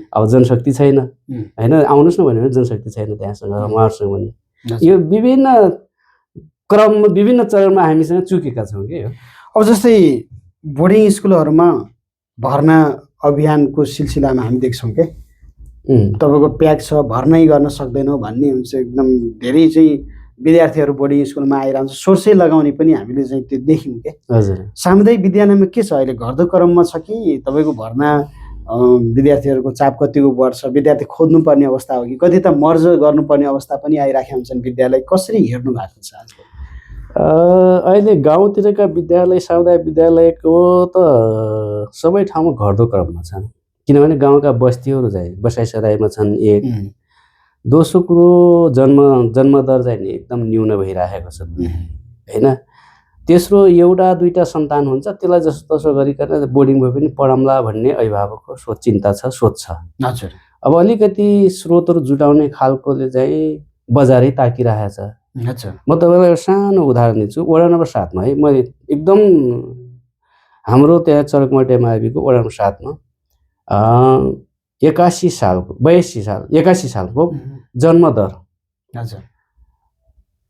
अब जनशक्ति छैन होइन, आउनुहोस् न भन्यो भने जनशक्ति छैन त्यहाँसँग, उहाँहरूसँग पनि। यो विभिन्न क्रममा, विभिन्न चरणमा हामीसँग चुकेका छौँ कि। अब जस्तै बोर्डिङ स्कुलहरूमा भर्ना अभियानको सिलसिलामा हामी देख्छौँ के, तपाईँको प्याक छ, भर्नै गर्न सक्दैनौँ भन्ने हुन्छ। एकदम धेरै चाहिँ विद्यार्थीहरू बोर्डिङ स्कुलमा आइरहन्छ, सोर्सै लगाउने पनि हामीले चाहिँ त्यो देख्यौँ के। सामुदायिक विद्यालयमा के छ अहिले, घट्दो क्रममा छ कि तपाईँको भर्ना विद्यार्थीहरूको चाप कतिको बढ्छ, विद्यार्थी खोज्नुपर्ने अवस्था हो कि कति त मर्ज गर्नुपर्ने अवस्था पनि आइराखेका हुन्छन्? विद्यालय कसरी हेर्नु भएको छ आजकल? अहिले गाउँतिरका विद्यालय, सामुदायिक विद्यालयको त सबै ठाउँमा घट्दो क्रममा छन्, किनभने गाउँका बस्तीहरू चाहिँ बसाइसराईमा छन् एक, दोस्रो कुरो जन्मदर चाहिँ नि एकदम न्यून भइरहेको छ होइन। तेस्रो एउटा दुईटा सन्तान हुन्छ, त्यसलाई जस्तो तसो गरिकन बोर्डिङ भए पनि पढाउँला भन्ने अभिभावकको चिन्ता छ, सोच छ। हजुर। अब अलिकति स्रोतहरू जुटाउने खालकोले चाहिँ बजारै ताकिरहेको छ। हजुर। म तपाईँलाई एउटा सानो उदाहरण दिन्छु। वडा नम्बर 7 मा है, मैले एकदम हाम्रो त्यहाँ चरकमटे माविको वडा नम्बर 7 मा 81 सालको जन्मदर, हजुर,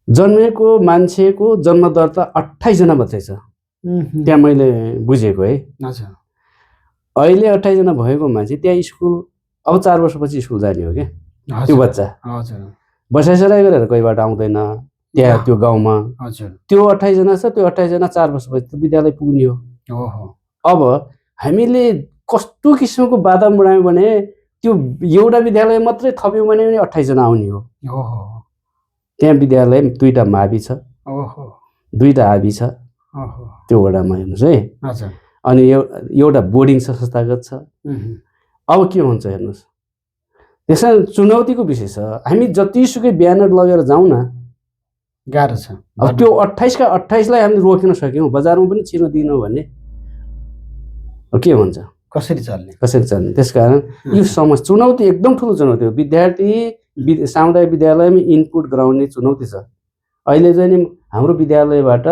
जन्मेको मान्छेको जन्मदर त 28 जना मात्रै छ त्यहाँ मैले बुझेको है। हजुर। अहिले 28 जना भएको मान्छे त्यहाँ स्कुल अब 4 वर्षपछि स्कुल जाने हो क्या त्यो बच्चा। हजुर। बसाइसराई गरेर कोहीबाट आउँदैन त्यहाँ त्यो गाउँमा। हजुर। त्यो 28 जना छ, त्यो 28 जना 4 वर्षपछि त विद्यालय पुग्ने हो। ओहो। अब हामीले कस्तो किसिमको वातावरण बनायौँ भने त्यो एउटा विद्यालय मात्रै थप्यौँ भने 28 जना आउने हो। ओहो। त्यहाँ विद्यालय 2टा मावि छ। ओहो। 2टा आवि छ। ओहो। त्यो वडामा हेर्नुहोस् है। हजुर। अनि एउटा बोर्डिङ संस्थागत छ। अब के हुन्छ हेर्नुहोस्, त्यसमा चुनौतीको विषय छ। हामी जतिसुकै ब्यानर लगेर जाउँ न गाह्रो छ। अब त्यो 28 का 28 लाई हामीले रोक्न सक्यौँ, बजारमा पनि छिर्न दिनौँ भने के हुन्छ, कसरी चल्ने? त्यसकारण यो समस्या चुनौती एकदम ठुलो चुनौती हो। विद्यार्थी सामुदायिक विद्यालयमा इनपुट गराउने चुनौती छ। अहिले चाहिँ नि हाम्रो विद्यालयबाट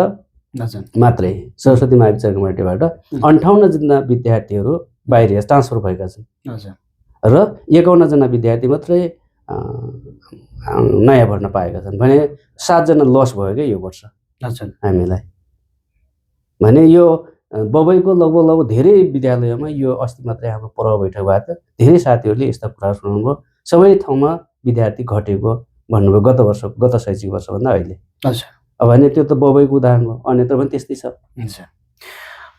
मात्रै सरस्वती मावि चरकमटेबाट 58 जना विद्यार्थीहरू बाहिर ट्रान्सफर भएका छन् र 51 जना विद्यार्थी मात्रै नयाँ भर्न पाएका छन् भने 7 जना लस भयो क्या यो वर्ष हामीलाई। भने यो बबैको लगभग धेरै विद्यालयमा यो अस्ति मात्रै हाम्रो पर्व बैठक भएको थियो, धेरै साथीहरूले यस्ता कुराहरू सुनाउनुभयो। सबै ठाउँमा विद्यार्थी घटेको भन्नुभयो गत शैक्षिक वर्षभन्दा अहिले। अब भने त्यो त बबैको उदाहरण हो, अन्यत्र पनि त्यस्तै छ।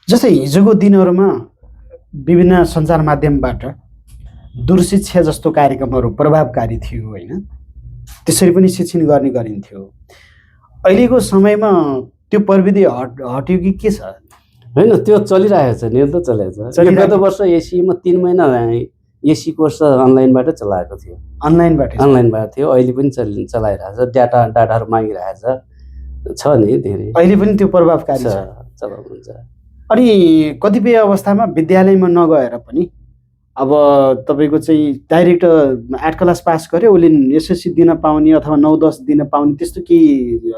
जस्तै हिजोको दिनहरूमा विभिन्न सञ्चार माध्यमबाट दूरशिक्षा जस्तो कार्यक्रमहरू प्रभावकारी थियो होइन, त्यसरी पनि शिक्षण गर्ने गरिन्थ्यो। अहिलेको समयमा त्यो प्रविधि हट्यो कि के छ? होइन, त्यो चलिरहेको छ, निरन्तर चलिरहेको छ। गत वर्ष एसीमा 3 महिना एसी कोर्स अनलाइनबाट चलाएको थियो। अनलाइनबाट थियो, अहिले पनि चलाइरहेको छ। डाटाहरू मागिरहेको छ नि धेरै। अहिले पनि त्यो प्रभावकारी छ, चलाउनुहुन्छ। अनि कतिपय अवस्थामा विद्यालयमा नगएर पनि अब तपाईँको चाहिँ डाइरेक्ट 8 क्लास पास गर्यो उसले एसएससी दिन पाउने अथवा 9-10 दिन पाउने त्यस्तो केही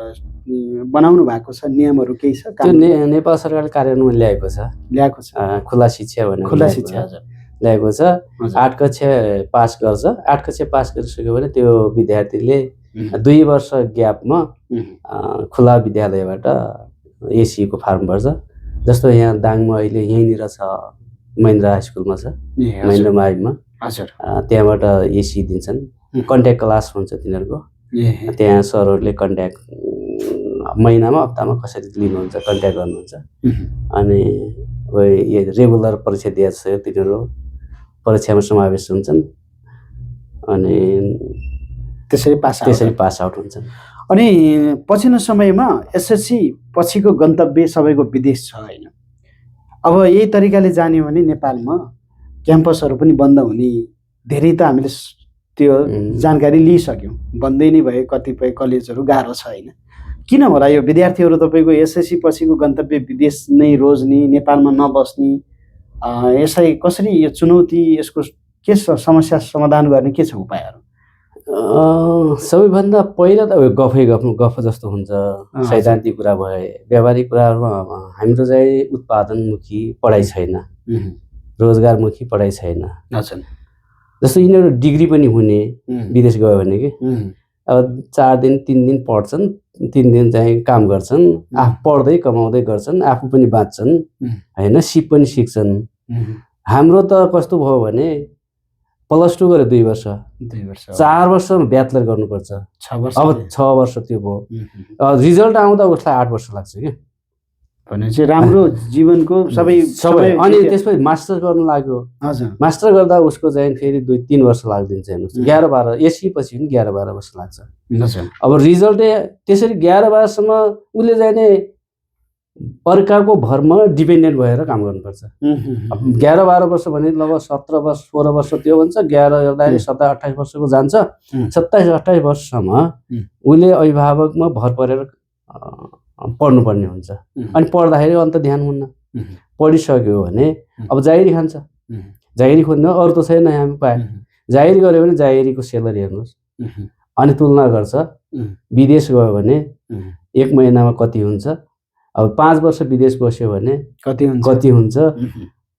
बनाउनु भएको छ? नियमहरू केही छ? त्यो नेपाल सरकारले कार्यान्वयन ल्याएको छ। खुला शिक्षा भनेर ल्याएको छ। 8 कक्षा पास गर्छ। 8 कक्षा पास गरिसक्यो भने त्यो विद्यार्थीले 2 वर्ष ग्यापमा खुला विद्यालयबाट एसीको फार्म भर्छ। जस्तो यहाँ दाङमा अहिले यहीँनिर छ, महेन्द्र हाई स्कुलमा छ, महेन्द्र माविमा। त्यहाँबाट एसी दिन्छन्। कन्ट्याक्ट क्लास हुन्छ तिनीहरूको। त्यहाँ सरहरूले कन्ट्याक्ट महिनामा हप्तामा कसरी लिनुहुन्छ, कन्ट्याक्ट गर्नुहुन्छ। अनि रेगुलर परीक्षा दिएछ तिनीहरू परीक्षामा समावेश हुन्छन् अनि त्यसरी पास आउट हुन्छन्। अनि पछिल्लो समयमा एसएससी पछिको गन्तव्य सबैको विदेश छ होइन। अब यही तरिकाले जाने भने नेपालमा क्याम्पसहरू पनि बन्द हुने धेरै त हामीले त्यो जानकारी लिइसक्यौँ। बन्दै नै भए कतिपय कलेजहरू गाह्रो छ होइन। किन होला यो विद्यार्थीहरू तपाईँको एसएससी पछिको गन्तव्य विदेश नै रोज्ने, नेपालमा नबस्ने, यसलाई कसरी यो चुनौती यसको के समस्या समाधान गर्ने के छ उपायहरू? सबैभन्दा पहिला त गफ जस्तो हुन्छ, सैद्धान्तिक कुरा भए। व्यावहारिक कुराहरूमा हाम्रो चाहिँ उत्पादनमुखी पढाइ छैन, रोजगारमुखी पढाइ छैन। जस्तो यिनीहरू डिग्री पनि हुने विदेश गयो भने कि अब 4 दिन 3 दिन पढ्छन्, 3 दिन चाहिँ काम गर्छन्, आफू पढ्दै कमाउँदै गर्छन्, आफू पनि बाँच्छन् होइन, सिप पनि सिक्छन्। हाम्रो त कस्तो भयो भने +2 गरे 2 वर्ष, 4 वर्षमा ब्याचलर गर्नुपर्छ। अब 6 वर्ष त्यो भयो। रिजल्ट आउँदा उसलाई 8 वर्ष लाग्छ क्या। भनेपछि राम्रो जीवनको सबै अनि त्यसपछि मास्टर गर्न लाग्यो। मास्टर गर्दा उसको चाहिँ फेरि 2-3 वर्ष लाग्दिन्छ हेर्नुहोस्। 11-12 एसी पछि पनि 11-12 वर्ष लाग्छ। अब रिजल्टै त्यसरी 11-12 सम्म उसले चाहिँ अर्काको भरमा डिपेन्डेन्ट भएर काम गर्नुपर्छ। 11-12 वर्ष भने लगभग 17 वर्ष 16 वर्ष त्यो भन्छ, 11 गर्दाखेरि 27-28 वर्षको जान्छ। 27-28 वर्षसम्म उसले अभिभावकमा भर परेर पढ्नुपर्ने हुन्छ। अनि पढ्दाखेरि अन्त ध्यान हुन्न। पढिसक्यो भने अब जागिरी खान्छ, जागिरी खोज्नु अरू त छैन। हामी पाए जागिरी गऱ्यो भने जागिरीको सेलरी हेर्नुहोस्, अनि तुलना गर्छ। विदेश गयो भने 1 महिनामा कति हुन्छ, अब 5 वर्ष विदेश बस्यो भने कति हुन्छ,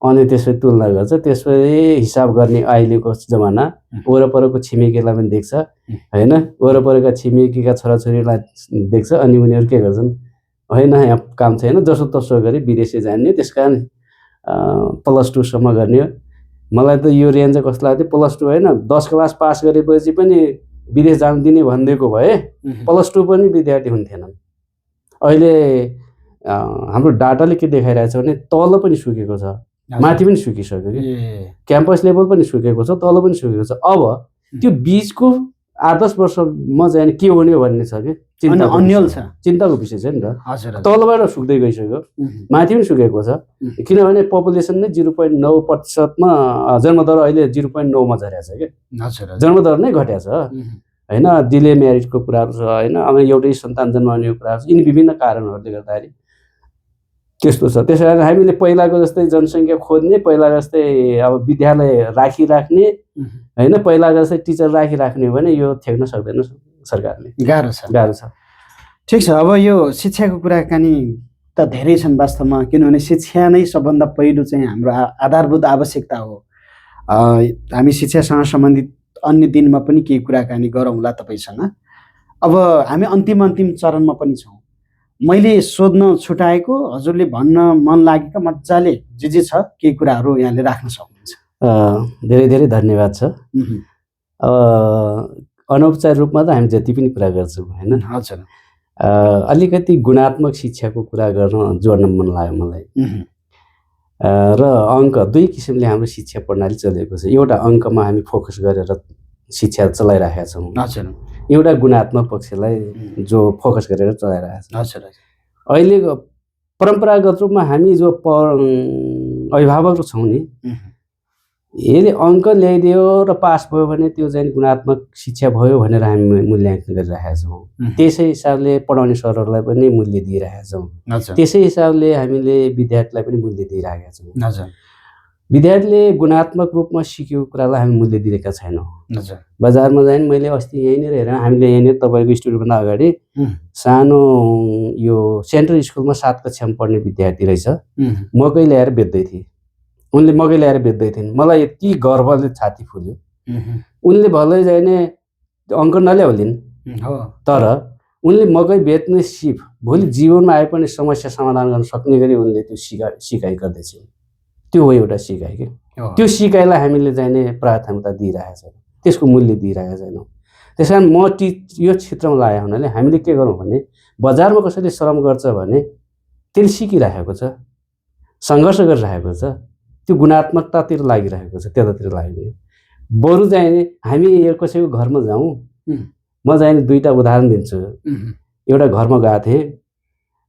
अनि त्यसपछि तुलना गर्छ। त्यसपछि हिसाब गर्ने अहिलेको जमाना वरपरको छिमेकीलाई पनि देख्छ होइन, वरपरका छिमेकीका छोराछोरीलाई देख्छ। अनि उनीहरू के गर्छन्, होइन यहाँ काम छैन, जसोतसो गरी विदेशै जाने। त्यस कारण +2 सम्म गर्ने। मलाई त यो रेन्ज कस्तो लाग्थ्यो, +2 होइन 10 क्लास पास गरेपछि पनि विदेश जान दिने भनिदिएको भए +2 पनि विद्यार्थी हुन्थेनन्। अहिले हाम्रो डाटाले के देखाइरहेछ भने तल पनि सुकेको छ, माथि पनि सुकिसक्यो कि, क्याम्पस लेभल पनि सुकेको छ, तल पनि सुकेको छ। अब त्यो बिचको 8-10 वर्षमा चाहिँ के हुने भन्ने छ कि चिन्ताको विषय छ नि त। तलबाट सुक्दै गइसक्यो, माथि पनि सुकेको छ। किनभने पपुलेसन नै 0.9%मा जन्मदर अहिले 0.9 मा झरेको छ कि, जन्मदर नै घटेको छ होइन। डिले म्यारिजको कुराहरू छ होइन, अब एउटै सन्तान जन्माउने कुराहरू छ। यिनी विभिन्न कारणहरूले गर्दाखेरि त्यस्तो छ। त्यस कारण हामीले पहिलाको जस्तै जनसङ्ख्या खोज्ने, पहिला जस्तै अब विद्यालय राखिराख्ने होइन, पहिला जस्तै टिचर राखिराख्ने भने यो थ्याक्न सक्दैन सरकारले। गाह्रो छ। ठिक छ। अब यो शिक्षाको कुराकानी त धेरै छन् वास्तवमा, किनभने शिक्षा नै सबभन्दा पहिलो चाहिँ हाम्रो आधारभूत आवश्यकता हो। हामी शिक्षासँग सम्बन्धित अन्य दिनमा पनि केही कुराकानी गरौँला तपाईँसँग। अब हामी अन्तिम चरणमा पनि छौँ। मैले सोध्न छुटाएको, हजुरले भन्न मन लागेको मजाले जे छ केही कुराहरू यहाँले राख्न सक्नुहुन्छ। धेरै धेरै धन्यवाद छ। अनौपचारिक रूपमा त हामी जति पनि कुरा गर्छौँ होइन, हजुर अलिकति गुणात्मक शिक्षाको कुरा गर्न जोड्न मन लाग्यो मलाई। र अङ्क 2 किसिमले हाम्रो शिक्षा प्रणाली चलेको छ। एउटा अङ्कमा हामी फोकस गरेर शिक्षा चलाइरहेका छौँ, एउटा गुणात्मक पक्षलाई जो फोकस गरेर चलाइरहेका छौँ। अहिले परम्परागत रूपमा हामी जो अभिभावक छौँ नि, यदि अङ्क ल्याइदियो र पास भयो भने त्यो चाहिँ गुणात्मक शिक्षा भयो भनेर हामी मूल्याङ्कन गरिरहेका छौँ। त्यसै हिसाबले पढाउने सरहरूलाई पनि मूल्य दिइरहेका छौँ। त्यसै हिसाबले हामीले विद्यार्थीलाई पनि मूल्य दिइरहेका छौँ। विद्यार्थीले गुणात्मक रूपमा सिकेको कुरालाई हामी मूल्य दिएका छैनौँ। बजारमा जाने मैले अस्ति यहीँनिर हेरेँ, हामीले यहीँनिर तपाईँको स्टुडियोभन्दा अगाडि सानो यो सेन्ट्रल स्कुलमा 7 कक्षामा पढ्ने विद्यार्थी रहेछ, मकै ल्याएर बेच्दै थिए। उनले मकै ल्याएर बेच्दै थिइन्। मलाई यति गर्वले छाती फुल्यो। उनले भलै जाने अङ्क नल्याउलिन्, तर उनले मकै बेच्ने सिप भोलि जीवनमा आए पनि समस्या समाधान गर्न सक्ने गरी उनले त्यो सिकाइ गर्दैछन्। त्यो हो एउटा सिकाइ कि त्यो सिकाइलाई हामीले चाहिने प्राथमिकता दिइरहेका छैनौँ, त्यसको मूल्य दिइरहेका छैनौँ। त्यस कारण म यो क्षेत्रमा लागेको हुनाले हामीले के गरौँ भने, बजारमा कसैले श्रम गर्छ भने त्यसले सिकिरहेको छ, सङ्घर्ष गरिरहेको छ, त्यो गुणात्मकतातिर लागिरहेको छ, त्यतातिर लाग्ने। बरु चाहिने हामी कसैको घरमा जाउँ, म चाहिने 2टा उदाहरण दिन्छु। एउटा घरमा गएको थिएँ,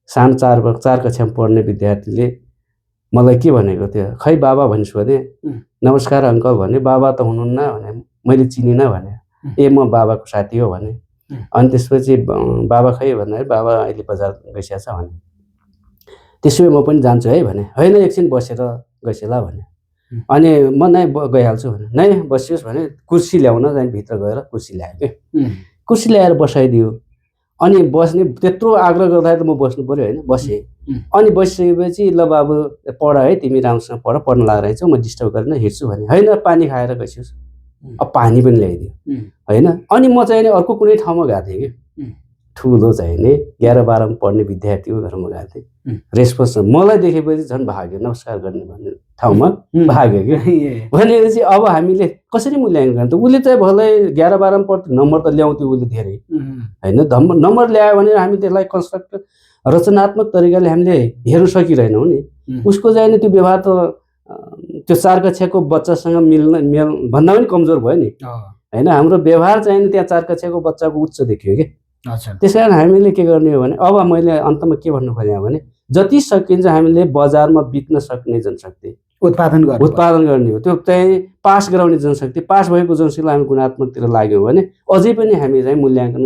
सानो 4 कक्षामा पढ्ने विद्यार्थीले मलाई के भनेको थियो, खै बाबा भनी सोधेँ, नमस्कार अङ्कल भने, बाबा त हुनुहुन्न भने, मैले चिनिनँ भने, ए म बाबाको साथी हो भने। अनि त्यसपछि बाबा खै भन्दाखेरि बाबा अहिले बजार गइसकेको छ भने। त्यसो भए म पनि जान्छु है भने, होइन एकछिन बसेर गइसला भने। अनि म नै गइहाल्छु भने, नै बसियोस् भने कुर्सी ल्याउन चाहिँ भित्र गएर कुर्सी ल्यायो कि, कुर्सी ल्याएर बसाइदियो। अनि बस्ने त्यत्रो आग्रह गर्दाखेरि त म बस्नु पऱ्यो होइन, बसेँ। अनि बसिसकेपछि ल बाबु पढ है, तिमी राम्रोसँग पढ्न लाग्रहेछौ, म डिस्टर्ब गरेर हिँड्छु भने, होइन पानी खाएर गइसियोस्। अब पानी पनि ल्याइदियो होइन। अनि म चाहिँ अर्को कुनै ठाउँमा गएको थिएँ कि, ठुलो चाहिने 11-12 मा पढ्ने विद्यार्थीको घरमा गएको थिएँ। रेस्पोन्स मलाई देखेपछि झन् भाग्यो, नमस्कार गर्ने भन्ने ठाउँमा भाग्यो कि। भनेपछि अब हामीले कसरी मूल्याङ्कन गर्ने त, उसले चाहिँ भलै 11-12 मा पढ्थ्यो, नम्बर त ल्याउँथ्यो उसले धेरै होइन। नम्बर ल्यायो भने हामी त्यसलाई कन्स्ट्रक्ट रचनात्मक तरिकाले हामीले हेर्न सकिरहेनौँ नि। उसको चाहिँ त्यो व्यवहार त त्यो 4 कक्षाको बच्चासँग मेल भन्दा पनि कमजोर भयो नि होइन। हाम्रो व्यवहार चाहिँ त्यहाँ 4 कक्षाको बच्चाको उच्च देखियो कि। त्यस कारण हामीले के गर्ने हो भने, अब मैले अन्तमा के भन्नु खोजेँ भने, जति सकिन्छ हामीले बजारमा बिक्न सक्ने जनशक्ति उत्पादन गर्ने हो। त्यो चाहिँ पास गराउने जनशक्ति, पास भएको जनशक्तिलाई हामी गुणात्मकतिर लाग्यौँ भने अझै पनि हामी चाहिँ मूल्याङ्कन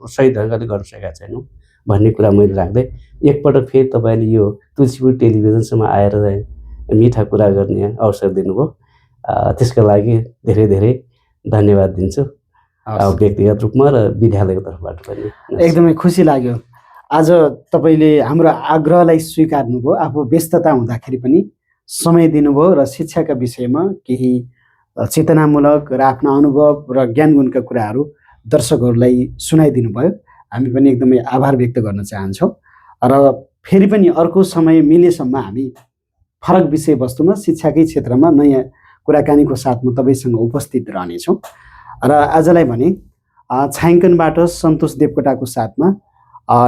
सही ढङ्गले गर्न सकेका छैनौँ भन्ने कुरा मैले राख्दै एकपटक फेरि तपाईँले यो तुलसीपुर टेलिभिजनसम्म आएर चाहिँ मिठा कुरा गर्ने अवसर दिनुभयो। त्यसको लागि धेरै धेरै धन्यवाद दिन्छु व्यक्तिगत रूपमा र विद्यालयको तर्फबाट पनि। एकदमै खुसी लाग्यो आज तपाईँले हाम्रो आग्रहलाई स्वीकार्नुभयो, आफू व्यस्तता हुँदाखेरि पनि समय दिनुभयो र शिक्षाका विषयमा केही चेतनामूलक र आफ्ना अनुभव र ज्ञानगुणका कुराहरू दर्शकहरूलाई सुनाइदिनु भयो। हामी पनि एकदमै आभार व्यक्त गर्न चाहन्छौँ र फेरि पनि अर्को समय मिलेसम्म हामी फरक विषयवस्तुमा शिक्षाकै क्षेत्रमा नयाँ कुराकानीको साथमा तपाईँसँग उपस्थित रहनेछौँ। र आजलाई भने छायाङ्कनबाट सन्तोष देवकोटाको साथमा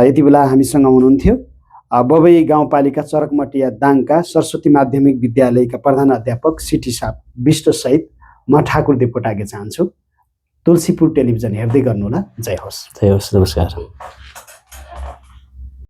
यति बेला हामीसँग हुनुहुन्थ्यो बबई गाउँपालिका चरकमटिया दाङका सरस्वती माध्यमिक विद्यालयका प्रधान अध्यापक सिटी साप विष्टसहित म ठाकुर देवकोटाके चाहन्छु। तुलसीपुर टेलिभिजन हेर्दै गर्नुहोला। जय होस्। जय होस्। नमस्कार।